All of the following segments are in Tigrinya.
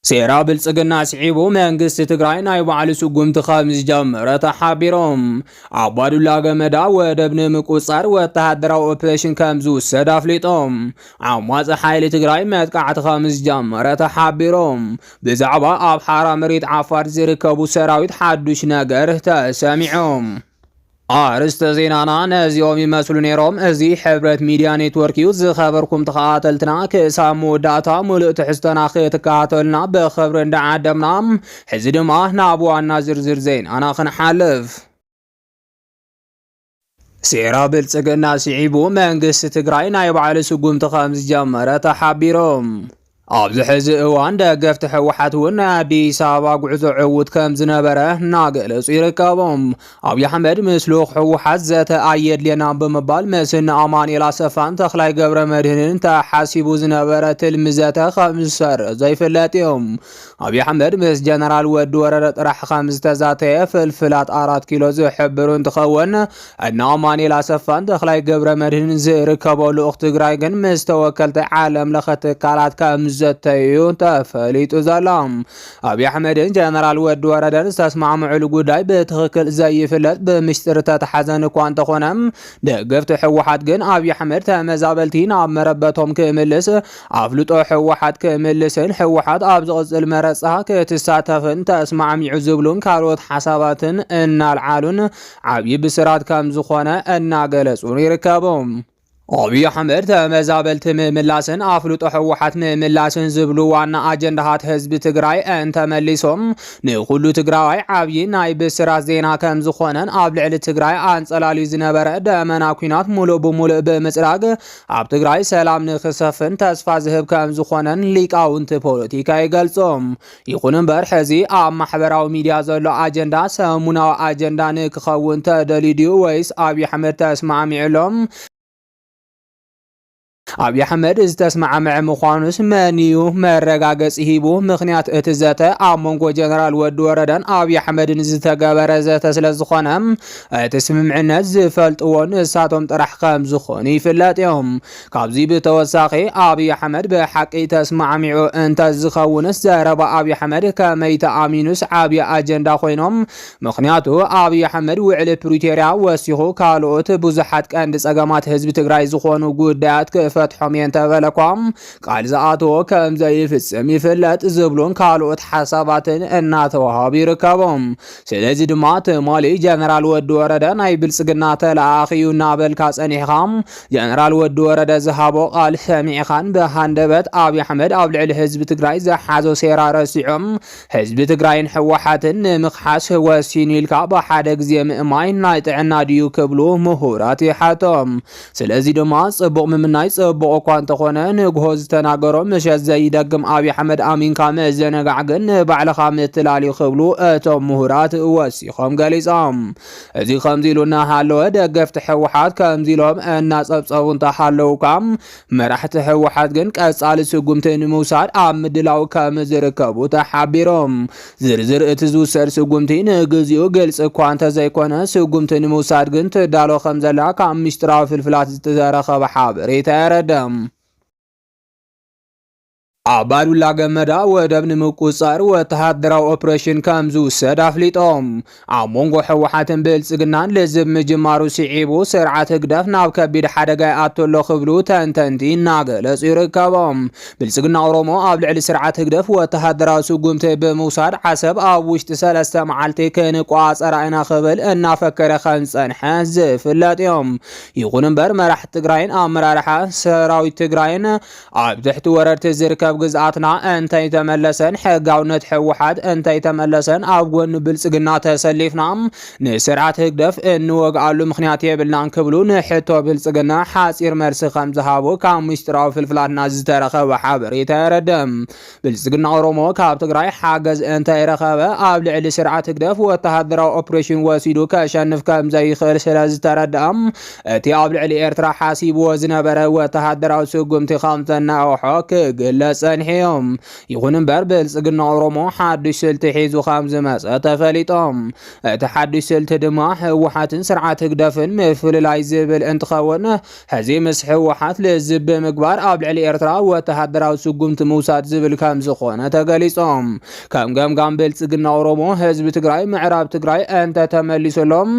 ሴራ ብልጽግና ስዒቡ መንግስት ትግራይ ናይ ባዕሉ ስጉምቲ ከምዝ ጀመረ ተሓቢሮም አባዱላ ገመዳ ወደብ ንምቁፃር ወተሃደራዊ ኦፕሬሽን ከም ዝውሰድ አፍሊጦም ዓማጺ ሓይሊ ትግራይ መጥቃዕቲ ከምዝ ጀመረ ተሓቢሮም ብዛዕባ ኣብ ሓራ መሬት ዓፋር ዝርከቡ ሰራዊት ሓዱሽ ነገር ተሰሚዖም አርስተ ዜናና ነዚኦም ይመስሉ ነይሮም እዚ ሕብረት ሚዲያ ኔትወርክ ዩ ዝኸበርኩም ተኸታተልትና ክሳብ መወዳእታ ሙሉእ ትሕዝቶና ክትከታተሉና ብኽብሪ እንዳዓደምና ሕዚ ድማ ናብ ዋና ዝርዝር ዜናና ክንሓልፍ ሴራ ብልጽግና ስዒቡ መንግስቲ ትግራይ ናይ ባዕሉ ስጉምቲ ከም ዝጀመረ ተሓቢሮም ኣብዚ ሕዚ እዋን ደገፍቲ ሕወሓት እውን ናይ አዲስ አበባ ጉዕዞ ዕውት ከም ዝነበረ እናገለጹ ይርከቦም ኣብይ አሕመድ ምስሉ ሕወሓት ዘተ ኣየድልየና ብምባል መስን ኣማኑኤል ኣሰፋን ተኽላይ ገብረ መድህንን ተሓሲቡ ዝነበረ ትልሚ ዘተ ከም ዝሰርዝ ይፍለጥ እዮም ኣብይ አሕመድ ምስ ጀነራል ወዲ ወረደ ጥራሕ ከም ዝተዛተየ ፍልፍላት 4 ኪሎ ዝሕብሩ እንትኸውን እና ኣማኑኤል ኣሰፋን ተኽላይ ገብረ መድህንን ዝርከበሉ ልኡኽ ትግራይ ግን ምስ ተወከልቲ ዓለም ለኸ ትካላት ከም ዘተዩ ተፈሊጡ ዘሎም ኣብይ አሕመድን ጀነራል ወዲ ወረደን ዝተስማዕምዕሉ ጉዳይ ብትኽክል ዘይፍለጥ ብምስጢር ተተሓዘን እኳ እንተኾነም ደገፍቲ ሕወሓት ግን ኣብይ አሕመድ ተመዛበልቲ ናብ መረበቶም ክምልስ ኣፍልጦ ሕወሓት ክምልስን ሕወሓት ኣብ ዝቕፅል መረፃ ክትሳተፍን ተስማዕሚዑ ዝብሉን ካልኦት ሓሳባትን እናልዓሉን ዓብዪ ብስራት ከም ዝኾነ እናገለጹን ይርከቦም ኣብይ አሕመድ ተመዛበልቲ ምምላስን ኣፍልጦ ሕወሓት ምምላስን ዝብሉ ዋና አጀንዳታት ህዝቢ ትግራይ እንተመሊሶም ንኩሉ ትግራዋይ ዓብዪ ናይ ብስራት ዜና ከም ዝኾነን ኣብ ልዕሊ ትግራይ አንጸላልዩ ዝነበረ ደመና ኩናት ሙሉእ ብሙሉእ ብምጽራግ ኣብ ትግራይ ሰላም ንኽሰፍን ተስፋ ዝህብ ከም ዝኾነን ሊቃውንቲ ፖለቲካ ይገልጾም ይኹን እምበር ሕዚ ኣብ ማሕበራዊ ሚድያ ዘሎ አጀንዳ ሰሙናዊ አጀንዳ ንክኸውን ተደሊድዩ ወይስ ኣብይ አሕመድ ተስማዕሚዑሎም ኣብይ አሕመድ ዝተስማዕምዐ ምዃኑስ መንዩ መረጋገፂ ሂቡ ምክንያት እቲ ዘተ ኣብ መንጎ ጀነራል ወዲ ወረደን ኣብይ አሕመድን ዝተገበረ ዘተ ስለ ዝኾነ እቲ ስምምዕነት ዝፈልጥዎ ንሳቶም ጥራሕ ከም ዝኾኑ ይፍለጥ እዮም ካብዚ ብተወሳኺ ኣብይ አሕመድ ብሓቂ ተስማዕሚዑ እንተዝኸውንስ ዘረባ ኣብይ አሕመድ ከመይ ተኣሚኑስ ዓብዪ አጀንዳ ኮይኖም ምክንያቱ ኣብይ አሕመድ ውዕሊ ፕሪቶሪያ ወሲኹ ካልኦት ብዙሓት ቀንዲ ፀገማት ህዝቢ ትግራይ ዝኾኑ ጉዳያት ፈትሖም የንተበለኳም ቃል ዝኣተዎ ከም ዘይፍጽም ይፍለጥ ዝብሉን ካልኦት ሓሳባትን እናተዋሃቡ ይርከቦም ስለዚ ድማ ትማሊ ጀነራል ወዲ ወረደ ናይ ብልጽግና ተለኣኺዩ እናበልካ ጸኒሕኻም ጀነራል ወዲ ወረደ ዝሃቦ ቃል ሰሚዕኻን ብሃንደበት ኣብይ አሕመድ ኣብ ልዕሊ ህዝቢ ትግራይ ዝሓዞ ሴራ ረሲዖም ህዝቢ ትግራይን ሕወሓትን ንምኽሓስ ወሲኑ ኢልካ ብሓደ ግዜ ምእማይ ናይ ጥዕና ድዩ ክብሉ ምሁራት ይሓቶም ስለዚ ድማ ጽቡቕ ምምናይ ጽቡቕ እኳ እንተኾነ ንግሆ ዝተናገሮም ምሸት ዘይደግም ኣብይ አሕመድ ኣሚንካ ምዘነጋዕ ግን ባዕልኻ ምትላል ክብሉ እቶም ምሁራት ወሲኾም ገሊፆም እዚ ከምዚ ኢሉ እናሃለወ ደገፍቲ ሕወሓት ከምዚ ኢሎም እናጸብጸቡ እንተሃለውካ መራሕቲ ሕወሓት ግን ቀጻሊ ስጉምቲ ንምውሳድ ኣብ ምድላው ከም ዝርከቡ ተሓቢሮም ዝርዝር እቲ ዝውሰድ ስጉምቲ ንግዚኡ ግልፂ እኳ እንተዘይኮነ ስጉምቲ ንምውሳድ ግን ትዳሎ ከም ዘላ ካብ ምስጢራዊ ፍልፍላት ዝተረኸበ ሓበሬታ የረድም አባዱላ ገመዳ ወደብ ንምቁፃር ወተሃደራዊ ኦፕሬሽን ከም ዝውሰድ አፍሊጦም ኣብ መንጎ ሕወሓትን ብልጽግናን ልዝብ ምጅማሩ ስዒቡ ስርዓት ህግደፍ ናብ ከቢድ ሓደጋ ይኣተሎ ክብሉ ተንተንቲ እናገለጹ ይርከቦም ብልጽግና ኦሮሞ ኣብ ልዕሊ ስርዓት ህግደፍ ወተሃደራዊ ስጉምቲ ብምውሳድ ዓሰብ ኣብ ውሽጢ 3 መዓልቲ ክንቋፀራ ኢና ክብል እናፈከረ ከም ዝጸንሐ ዝፍለጥ እዮም ይኹን እምበር መራሕቲ ትግራይን ኣመራርሓ ሰራዊት ትግራይን ኣብ ትሕቲ ወረርቲ ዝርከብ ግዝኣትና እንተይ ተመለሰን ሕጋውነት ሕወሓት እንተይ ተመለሰን ኣብ ጎኒ ብልጽግና ተሰሊፍና ንስርዓት ህግደፍ እንወግኣሉ ምክንያት የብልናን ክብሉ ንሕቶ ብልጽግና ሓፂር መልሲ ከም ዝሃቡ ካብ ምስጢራዊ ፍልፍላትና ዝተረኸበ ሓበሬታ የረድም ብልጽግና ኦሮሞ ካብ ትግራይ ሓገዝ እንተይ ረኸበ ኣብ ልዕሊ ስርዓት ህግደፍ ወተሃደራዊ ኦፕሬሽን ወሲዱ ከሸንፍ ከም ዘይኽእል ስለ ዝተረድኦም እቲ ኣብ ልዕሊ ኤርትራ ሓሲብዎ ዝነበረ ወተሃደራዊ ስጉምቲ ከም ዘናውሖ ክግለጽ ጸኒሖም ይኹን እምበር ብልጽግና ኦሮሞ ሓድሽ ስልቲ ሒዙ ከም ዝመጸ ተፈሊጦም እቲ ሓድሽ ስልቲ ድማ ህወሓትን ስርዓት ህግደፍን ምፍልላይ ዝብል እንትኸውን ሕዚ ምስ ህወሓት ልዝብ ብምግባር ኣብ ልዕሊ ኤርትራ ወተሃደራዊ ስጉምቲ ምውሳድ ዝብል ከም ዝኾነ ተገሊጾም ከም ገምጋም ብልጽግና ኦሮሞ ህዝቢ ትግራይ ምዕራብ ትግራይ እንተተመሊሱሎም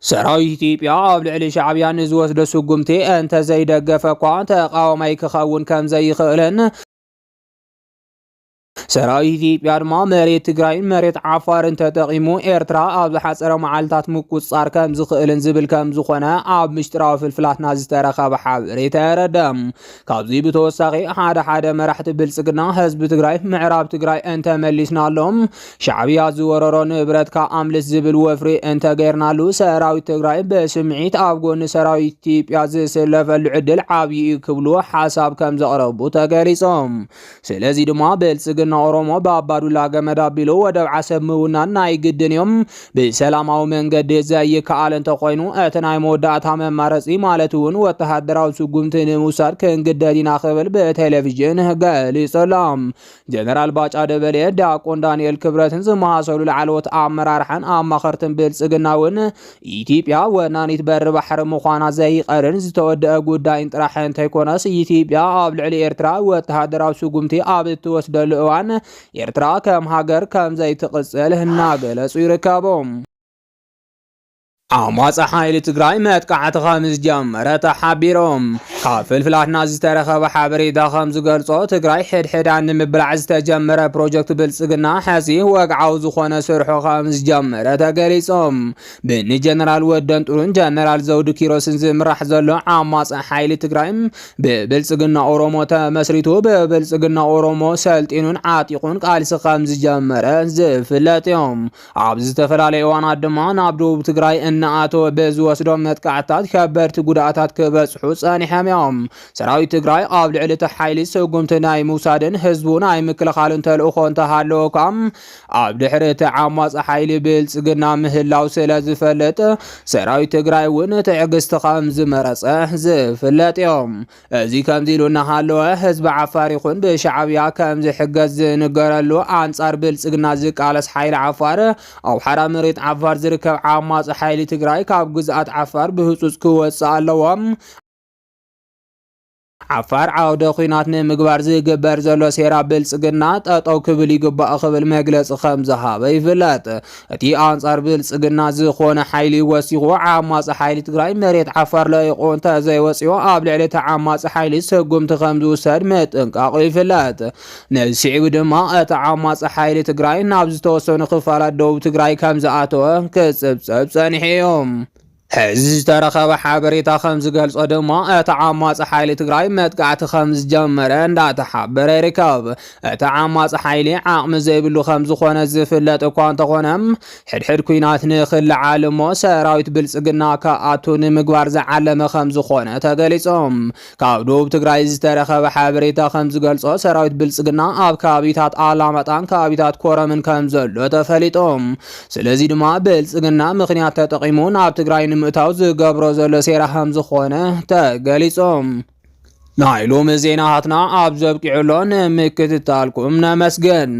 ሰራዊት ኢትዮጵያ ኣብ ልዕሊ ሻዕብያ ንዝወስዶ ስጉምቲ እንተዘይደገፈ እኳ ተቃዋማይ ክኸውን ከም ዘይኽእልን ሰራዊት ኢትዮጵያ ድማ መሬት ትግራይን መሬት ዓፋርን ተጠቂሙ ኤርትራ ኣብ ዝሓፀረ መዓልታት ምቁፅፃር ከም ዝኽእልን ዝብል ከም ዝኾነ ኣብ ምሽጥራዊ ፍልፍላትና ዝተረኸበ ሓበሬታ የረድም ካብዚ ብተወሳኺ ሓደ መራሕቲ ብልጽግና ህዝቢ ትግራይ ምዕራብ ትግራይ እንተመሊስናሎም ሻዕብያ ዝወረሮ ንብረትካ ኣምልስ ዝብል ወፍሪ እንተገይርናሉ ሰራዊት ትግራይ በስምዒት ኣብ ጎኒ ሰራዊት ኢትዮጵያ ዝስለፈሉ ዕድል ዓብዪ ክብሉ ሓሳብ ከም ዘቕረቡ ተገሊጾም ስለዚ ድማ ብልጽግና ኦሮሞ በአባዱላ ገመዳ ቢሎ ወደ ዓሰብ ምውናን ናይ ግድን እዮም ብሰላማዊ መንገዲ ዘይከኣል እንተኮይኑ እቲ ናይ መወዳእታ መማረፂ ማለት እውን ወተሃደራዊ ስጉምቲ ንምውሳድ ክንግደዲና ክብል ብቴሌቪዥን ገሊጾሎም ጀነራል ባጫ ደበሌ ዲያቆን ዳንኤል ክብረትን ዝመሃሰሉ ላዕለዎት ኣመራርሓን ኣማኸርትን ብልጽግና እውን ኢትዮጵያ ወናኒት በሪ ባሕሪ ምዃና ዘይቀርን ዝተወደአ ጉዳይን ጥራሕ እንተይኮነስ ኢትዮጵያ ኣብ ልዕሊ ኤርትራ ወተሃደራዊ ስጉምቲ ኣብ እትወስደሉ እዋን ኤርትራ ከም ሃገር ከም ዘይትቅጽል እናገለጹ ይርከቦም ዓማጽ ሓይሊ ትግራይ መጥቃዕቲ ከም ዝጀመረ ተሓቢሮም ካብ ፍልፍላትና ዝተረኸበ ሓበሬታ ከም ዝገልጾ ትግራይ ሕድሕዳን ንምብላዕ ዝተጀመረ ፕሮጀክት ብልጽግና ሕዚ ወግዓዊ ዝኾነ ስርሑ ከም ዝጀመረ ተገሊጾም ብኒ ጀነራል ወደን ጥሩን ጀነራል ዘውዱ ኪሮስን ዝምራሕ ዘሎ ዓማጽ ሓይሊ ትግራይ ብብልጽግና ኦሮሞ ተመስሪቱ ብብልጽግና ኦሮሞ ሰልጢኑን ዓጢቁን ቃልሲ ከም ዝጀመረ ዝፍለጥ እዮም ኣብ ዝተፈላለዩ እዋናት ድማ ናብ ደቡብ ትግራይ እናኣቶ ብዝወስዶም መጥቃዕታት ከበድቲ ጉድኣታት ክበጽሑ ጸኒሖም እዮም ሰራዊት ትግራይ ኣብ ልዕሊ እቲ ሓይሊ ስጉምቲ ናይ ምውሳድን ህዝቡ ናይ ምክልኻልን ተልእኾ እንተሃለዎ ከም ኣብ ድሕሪ እቲ ዓማጽ ሓይሊ ብልጽግና ምህላው ስለ ዝፈልጥ ሰራዊት ትግራይ እውን ትዕግስቲ ከም ዝመረጸ ዝፍለጥ እዮም እዚ ከምዚ ኢሉ እናሃለወ ህዝቢ ዓፋር ይኹን ብሻዕብያ ከም ዝሕገዝ ዝንገረሉ ኣንጻር ብልጽግና ዝቃለስ ሓይሊ ዓፋር ኣብ ሓራ መሬት ዓፋር ዝርከብ ዓማጽ ሓይሊ ትግራይ ካብ ግዝኣት ዓፋር ብህጹጽ ክወጽእ ኣለዎም ዓፋር ዓውደ ኩናት ንምግባር ዝግበር ዘሎ ሴራ ብልጽግና ጠጠው ክብል ይግባእ ክብል መግለጺ ከም ዝሃበ ይፍለጥ እቲ ኣንጻር ብልጽግና ዝኾነ ሓይሊ ወሲኹ ዓማጽ ሓይሊ ትግራይ መሬት ዓፋር ለይቁ እንተዘይወፂኡ ኣብ ልዕሊ እቲ ዓማጽ ሓይሊ ስጉምቲ ከም ዝውሰድ ምጥንቃቑ ይፍለጥ ነስዒቡ ድማ እቲ ዓማጽ ሓይሊ ትግራይ ናብ ዝተወሰኑ ክፋላት ደቡብ ትግራይ ከም ዝኣተወ ክጽብጸብ ጸኒሑ እዮም ሕዚ ዝተረኸበ ሓበሬታ ከም ዝገልጾ ድማ እቲ ዓማጽ ሓይሊ ትግራይ መጥቃዕቲ ከም ዝጀመረ እንዳተሓበረ ይርከብ እቲ ዓማጽ ሓይሊ ዓቕሚ ዘይብሉ ከም ዝኾነ ዝፍለጥ እኳ እንተኾነም ሕድሕድ ኩናት ንኽልዓል እሞ ሰራዊት ብልጽግና ከኣቱ ንምግባር ዝዓለመ ከም ዝኾነ ተገሊጾም ካብ ደቡብ ትግራይ ዝተረኸበ ሓበሬታ ከም ዝገልጾ ሰራዊት ብልጽግና ኣብ ከባቢታት ኣላማጣን ከባቢታት ኮረምን ከም ዘሎ ተፈሊጦም ስለዚ ድማ ብልጽግና ምኽንያት ተጠቒሙ ናብ ትግራይ ምእታው ዝገብሮ ዘሎ ሴራ ከም ዝኾነ ተገሊጾም ናይ ሎሚ ዜናታትና ኣብ ዘብቂዑሎን ምክትታልኩም ነመስገን